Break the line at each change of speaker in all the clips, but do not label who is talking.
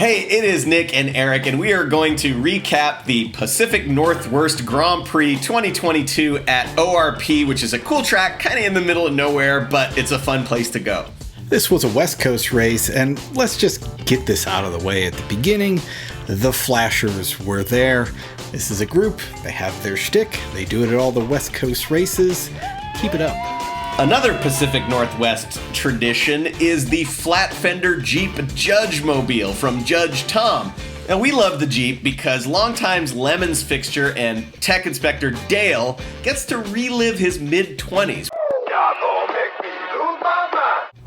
Hey, it is Nick and Eric, and we are going to recap the Pacific Northworst Grand Prix 2022 at ORP, which is a cool track, kind of in the middle of nowhere, but it's a fun place to go.
This was a West Coast race, and let's just get this out of the way at the beginning. The Flashers were there. This is a group. They have their shtick. They do it at all the West Coast races. Keep it up.
Another Pacific Northwest tradition is the flat fender Jeep Judge Mobile from Judge Tom. Now, we love the Jeep because longtime Lemons fixture and tech inspector Dale gets to relive his mid-20s.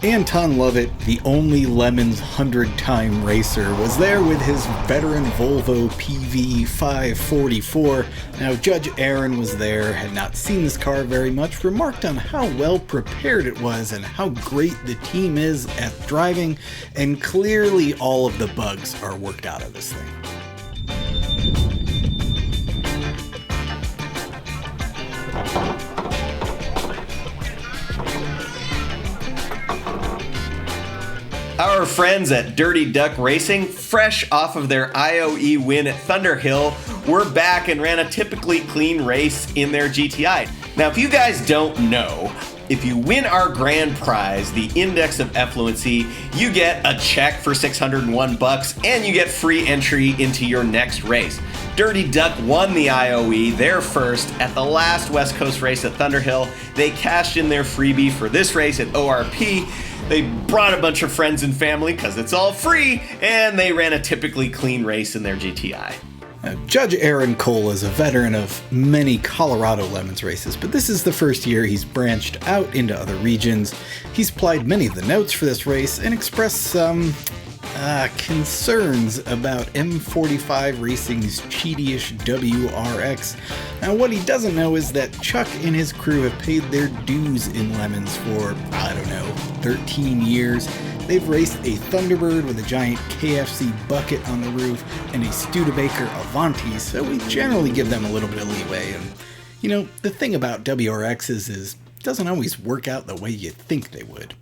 Anton Lovett, the only Lemons 100-time racer, was there with his veteran Volvo PV 544. Now, Judge Aaron was there, had not seen this car very much, remarked on how well prepared it was and how great the team is at driving, and clearly all of the bugs are worked out of this thing.
Our friends at Dirty Duck Racing, fresh off of their IOE win at Thunderhill, were back and ran a typically clean race in their GTI. Now, if you guys don't know, if you win our grand prize, the Index of Affluency, you get a check for $601 and you get free entry into your next race. Dirty Duck won the IOE, their first, at the last West Coast race at Thunderhill. They cashed in their freebie for this race at ORP. They brought a bunch of friends and family because it's all free, and they ran a typically clean race in their GTI.
Judge Aaron Cole is a veteran of many Colorado Lemons races, but this is the first year he's branched out into other regions. He's plied many of the notes for this race and expressed some concerns about M45 Racing's cheatyish WRX. Now, what he doesn't know is that Chuck and his crew have paid their dues in Lemons for, 13 years. They've raced a Thunderbird with a giant KFC bucket on the roof and a Studebaker Avanti, so we generally give them a little bit of leeway. And, the thing about WRXs is it doesn't always work out the way you think they would.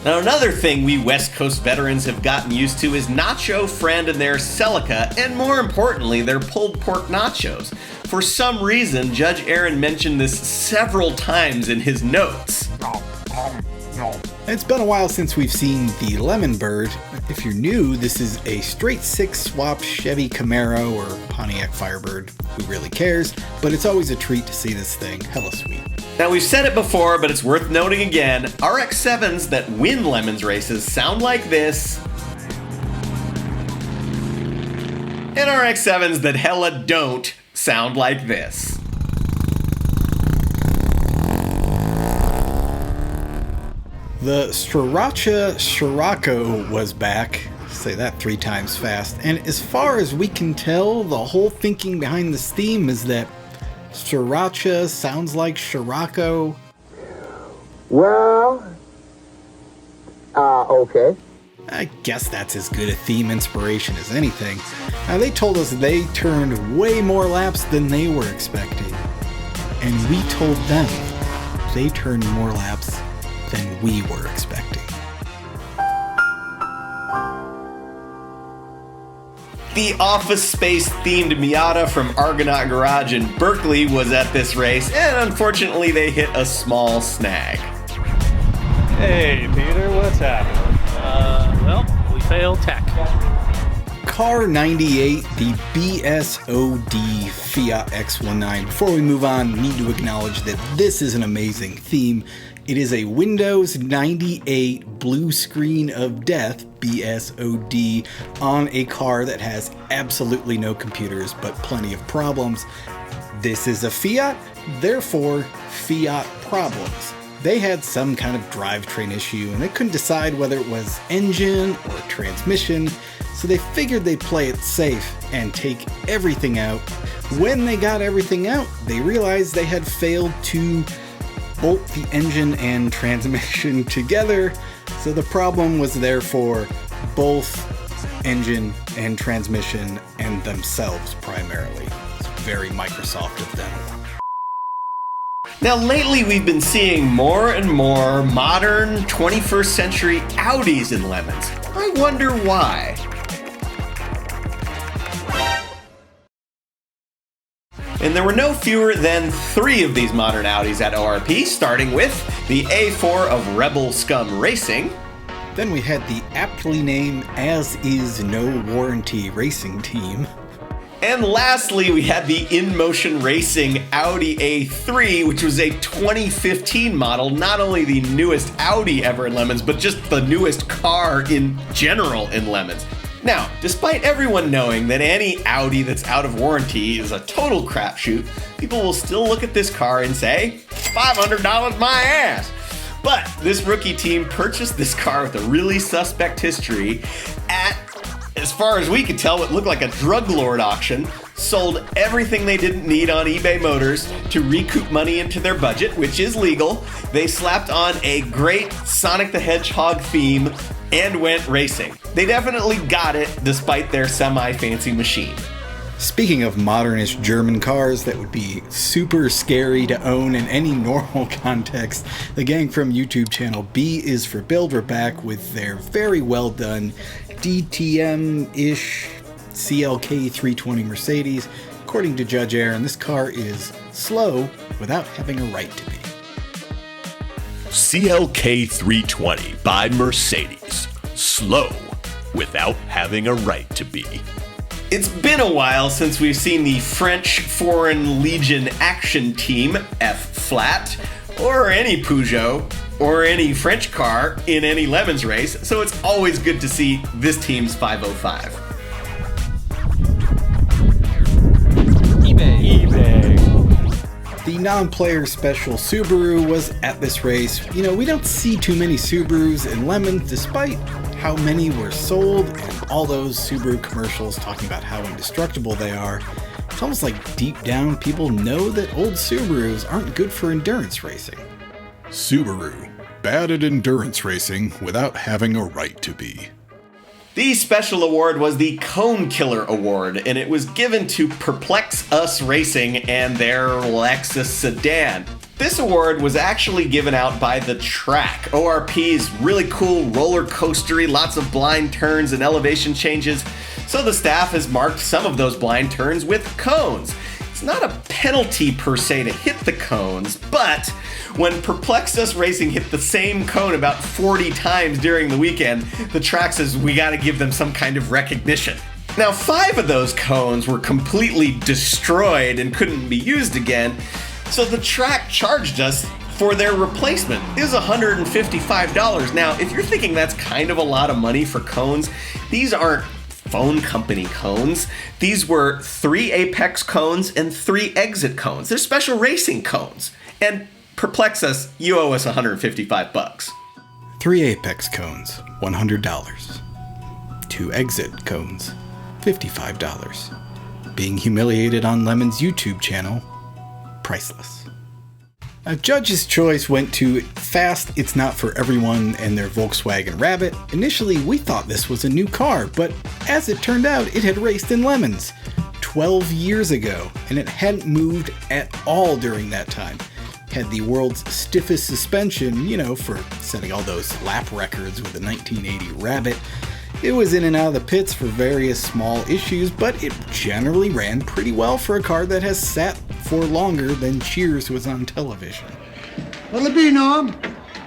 Now, another thing we West Coast veterans have gotten used to is Nacho Friend and their Celica, and more importantly, their pulled pork nachos. For some reason, Judge Aaron mentioned this several times in his notes.
It's been a while since we've seen the Lemon Bird. If you're new, this is a straight six swap Chevy Camaro or Pontiac Firebird. Who really cares? But it's always a treat to see this thing. Hella sweet.
Now, we've said it before, but it's worth noting again, RX-7s that win Lemons races sound like this, and RX-7s that hella don't sound like this.
The sriracha was back. Say that 3 times fast. And as far as we can tell, the whole thinking behind this theme is that sriracha sounds like Scirocco.
Well, okay.
I guess that's as good a theme inspiration as anything. Now, they told us they turned way more laps than they were expecting. And we told them they turned more laps than we were expecting.
The Office Space themed Miata from Argonaut Garage in Berkeley was at this race, and unfortunately they hit a small snag.
Hey Peter, what's happening?
We failed tech.
Car 98, the BSOD Fiat X19. Before we move on, need to acknowledge that this is an amazing theme. It is a Windows 98 blue screen of death, BSOD, on a car that has absolutely no computers but plenty of problems. This is a Fiat, therefore Fiat problems. They had some kind of drivetrain issue and they couldn't decide whether it was engine or transmission, so they figured they'd play it safe and take everything out. When they got everything out, they realized they had failed to bolt the engine and transmission together, so the problem was therefore both engine and transmission and themselves primarily. It's very Microsoft of them.
Now, lately we've been seeing more and more modern 21st century Audis in Lemons. I wonder why. And there were no fewer than 3 of these modern Audis at ORP, starting with the A4 of Rebel Scum Racing.
Then we had the aptly named As Is No Warranty Racing Team.
And lastly, we had the InMotion Racing Audi A3, which was a 2015 model, not only the newest Audi ever in Lemons, but just the newest car in general in Lemons. Now, despite everyone knowing that any Audi that's out of warranty is a total crapshoot, people will still look at this car and say, $500 my ass! But this rookie team purchased this car with a really suspect history at, as far as we could tell, what looked like a drug lord auction, sold everything they didn't need on eBay Motors to recoup money into their budget, which is legal. They slapped on a great Sonic the Hedgehog theme and went racing. They definitely got it despite their semi-fancy machine.
Speaking of modernist German cars that would be super scary to own in any normal context, the gang from YouTube channel B is for Build were back with their very well done DTM-ish CLK 320 Mercedes. According to Judge Aaron, this car is slow without having a right to be.
CLK 320 by Mercedes. Slow without having a right to be.
It's been a while since we've seen the French Foreign Legion action team, F-flat, or any Peugeot, or any French car in any Lemons race, so it's always good to see this team's 505.
eBay.
The non-player special Subaru was at this race. You know, we don't see too many Subarus in Lemons, despite how many were sold and all those Subaru commercials talking about how indestructible they are. It's almost like deep down people know that old Subarus aren't good for endurance racing.
Subaru, bad at endurance racing without having a right to be.
The special award was the Cone Killer Award, and it was given to Perplex Us Racing and their Lexus sedan. This award was actually given out by the track. ORP's really cool roller coastery, lots of blind turns and elevation changes, so the staff has marked some of those blind turns with cones. It's not a penalty per se to hit the cones, but when Perplex Us Racing hit the same cone about 40 times during the weekend, the track says we gotta give them some kind of recognition. Now, 5 of those cones were completely destroyed and couldn't be used again, so the track charged us for their replacement. It was $155. Now, if you're thinking that's kind of a lot of money for cones, these aren't phone company cones. These were 3 Apex cones and 3 Exit cones. They're special racing cones. And Perplex Us, you owe us $155.
3 Apex cones, $100. 2 Exit cones, $55. Being humiliated on Lemon's YouTube channel, priceless. A judge's choice went to Fast It's Not For Everyone and their Volkswagen Rabbit. Initially, we thought this was a new car, but as it turned out, it had raced in Lemons 12 years ago, and it hadn't moved at all during that time. Had the world's stiffest suspension, you know, for setting all those lap records with the 1980 Rabbit. It was in and out of the pits for various small issues, but it generally ran pretty well for a car that has sat for longer than Cheers was on television.
What'll it be, Norm?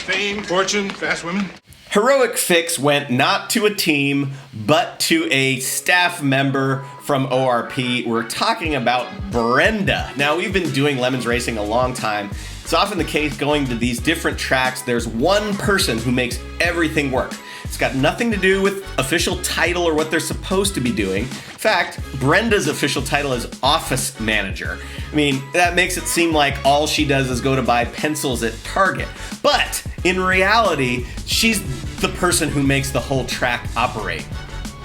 Fame, fortune, fast women.
Heroic Fix went not to a team, but to a staff member from ORP. We're talking about Brenda. Now, we've been doing Lemons Racing a long time. It's often the case going to these different tracks, there's one person who makes everything work. It's got nothing to do with official title or what they're supposed to be doing. In fact, Brenda's official title is office manager. I mean, that makes it seem like all she does is go to buy pencils at Target. But in reality, she's the person who makes the whole track operate.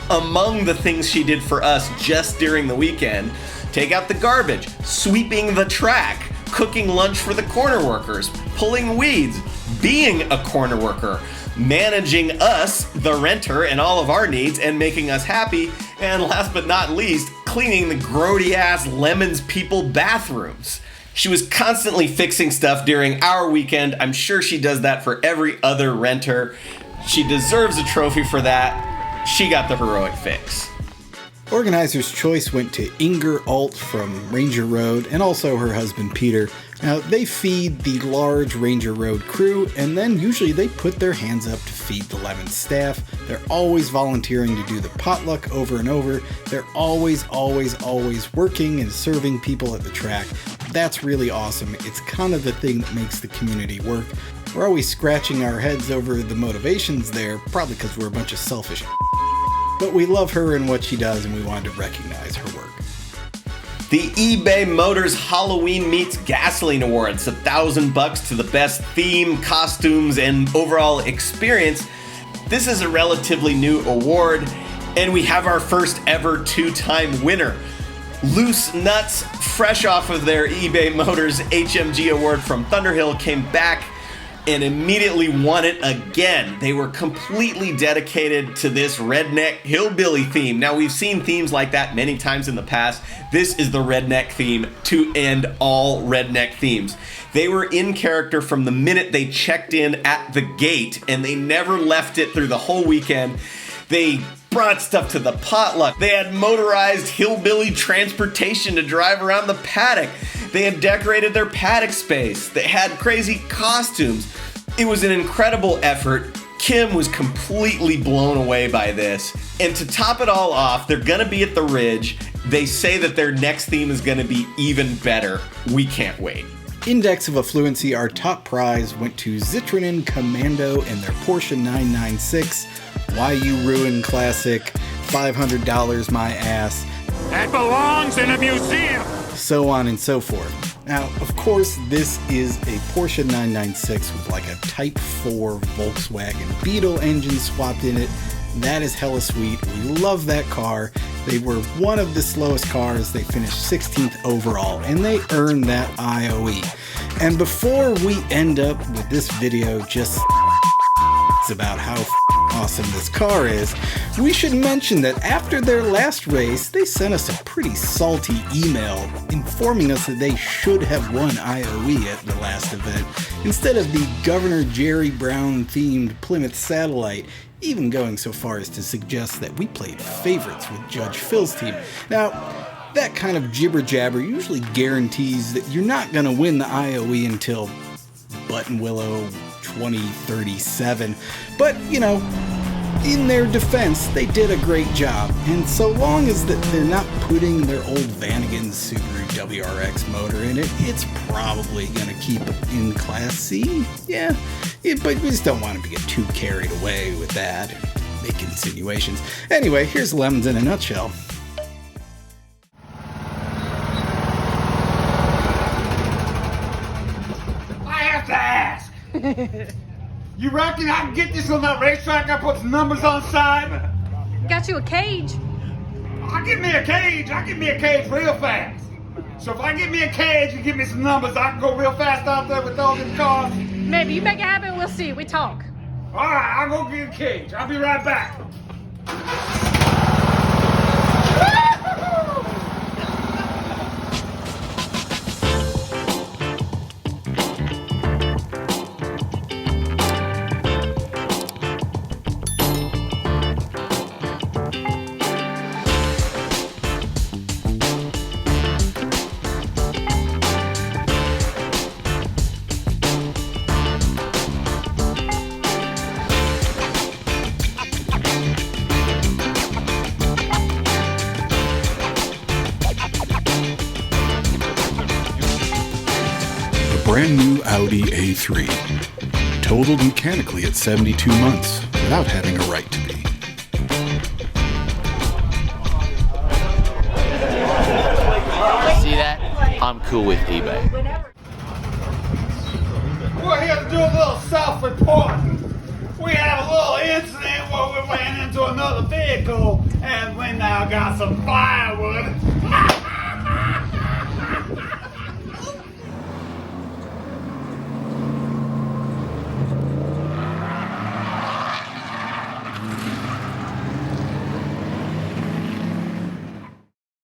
Among the things she did for us just during the weekend, take out the garbage, sweeping the track, cooking lunch for the corner workers, pulling weeds, being a corner worker, managing us, the renter, and all of our needs and making us happy, and last but not least, cleaning the grody-ass Lemons people bathrooms. She was constantly fixing stuff during our weekend. I'm sure she does that for every other renter. She deserves a trophy for that. she got the heroic fix.
Organizer's choice went to Inger Alt from Ranger Road and also her husband Peter. Now, they feed the large Ranger Road crew, and then usually they put their hands up to feed the Lemon staff. They're always volunteering to do the potluck over and over. They're always working and serving people at the track. That's really awesome. It's kind of the thing that makes the community work. We're always scratching our heads over the motivations there, probably because we're a bunch of selfish. But we love her and what she does, and we wanted to recognize her work.
The eBay Motors Halloween Meets Gasoline Awards, $1,000 to the best theme, costumes, and overall experience. This is a relatively new award, and we have our first ever two-time winner. Loose Nuts, fresh off of their eBay Motors HMG award from Thunderhill, came back and immediately won it again. They were completely dedicated to this redneck hillbilly theme. Now, we've seen themes like that many times in the past. This is the redneck theme to end all redneck themes. They were in character from the minute they checked in at the gate, and they never left it through the whole weekend. They brought stuff to the potluck. They had motorized hillbilly transportation to drive around the paddock. They had decorated their paddock space. They had crazy costumes. It was an incredible effort. Kim was completely blown away by this. And to top it all off, they're gonna be at the Ridge. They say that their next theme is gonna be even better. We can't wait.
Index of Affluency, our top prize, went to Zitronin Commando and their Porsche 996. Why You Ruin Classic, $500 my ass.
That belongs in a museum!
So on and so forth. Now, of course, this is a Porsche 996 with like a Type 4 Volkswagen Beetle engine swapped in it. That is hella sweet. We love that car. They were one of the slowest cars. They finished 16th overall, and they earned that IOE. And before we end up with this video just about how awesome this car is, we should mention that after their last race, they sent us a pretty salty email informing us that they should have won IOE at the last event instead of the Governor Jerry Brown themed Plymouth Satellite, even going so far as to suggest that we played favorites with Judge Phil's team. Now, that kind of jibber jabber usually guarantees that you're not going to win the IOE until Button Willow 2037, but in their defense, they did a great job, and so long as that they're not putting their old Vanagon Subaru WRX motor in it, it's probably gonna keep in Class C. But we just don't want to get too carried away with that and make insinuations. Anyway, here's Lemons in a nutshell.
I have to ask! You reckon I can get this on that racetrack? I put some numbers on the side?
Got you a cage.
I get me a cage real fast. So if I get me a cage and give me some numbers, I can go real fast out there with all these cars.
Maybe you make it happen, we'll see. We talk.
Alright, I'll go get a cage. I'll be right back.
Brand new Audi A3, totaled mechanically at 72 months without having a right to be.
See that? I'm cool with eBay.
We're here to do a little self-report. We had a little incident where we ran into another vehicle and we now got some firewood.